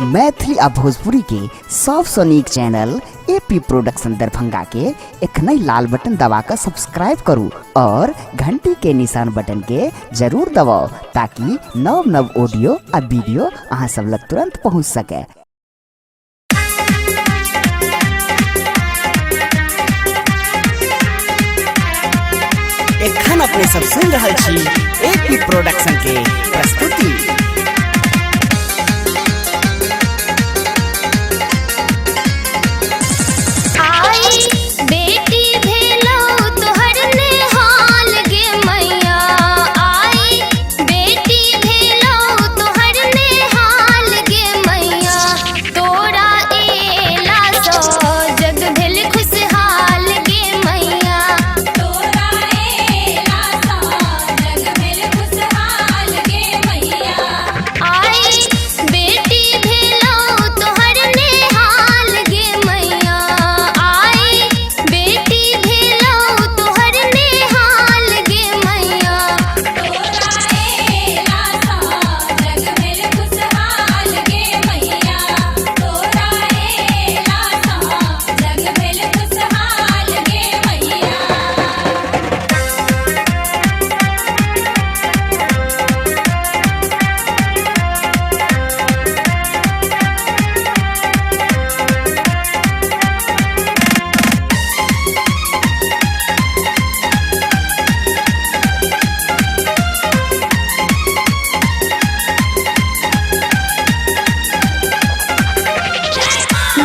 मैथिली आ भोजपुरी के सबसे नीक चैनल एपी प्रोडक्शन दरभंगा के एखनई लाल बटन दबाकर सब्सक्राइब करू और घंटी के निशान बटन के जरूर दबाओ ताकि नव नव ऑडियो आ वीडियो अहाँ सब लग तुरंत पहुँच सके। एखन अपने सब सुन रहल छी एपी प्रोडक्शन के प्रस्तुति।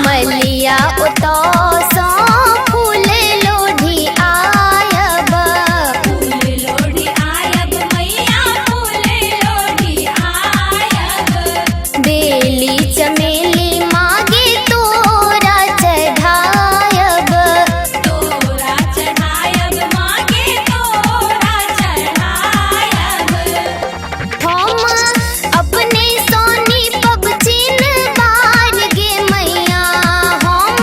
मलिया उतो सो फूल लोढ़ी आयब, फूल लोढ़ी आयब मैया फूल लोढ़ी आयब। बेली चमेली मागे तोरा चढ़ायब, तोरा चढ़ायब मागे तोरा चढ़ायब। हम अपने सोनी पबचिन बार गे मैया, हम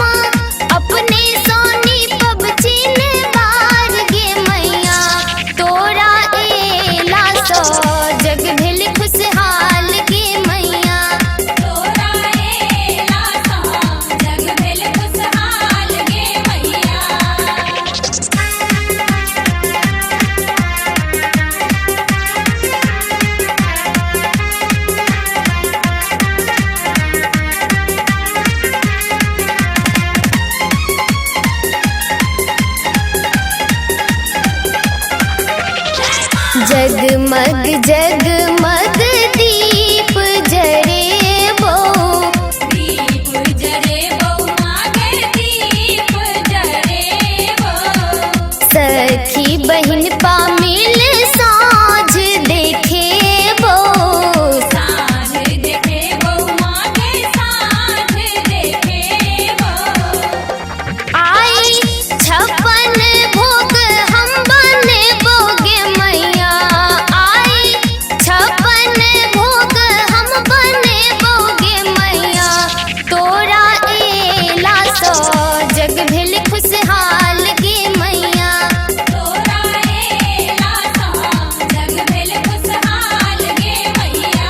अपने सोनी पबचिन बार गे मैया। तोरा एला सो जग भेल खुशहाल गे मैया, तोरा एला सो जग भेल खुशहाल गे मैया। जगमग जगमग दीप जरेबो, दीप जरेबो मागे दीप जरेबो। सखी बहिन पामिल साँझ देखेबो, साँझ देखेबो मागे साँझ देखेबो। आई 56 भोग हम बनेबो गे मैया, आई 56 भोग हम बनेबो गे मैया। तोरा एला सो जग भेल खुशहाल गे मैया, तोरा एला सो जग भेल खुशहाल गे मैया।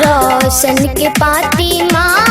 रोशन के पाती माँ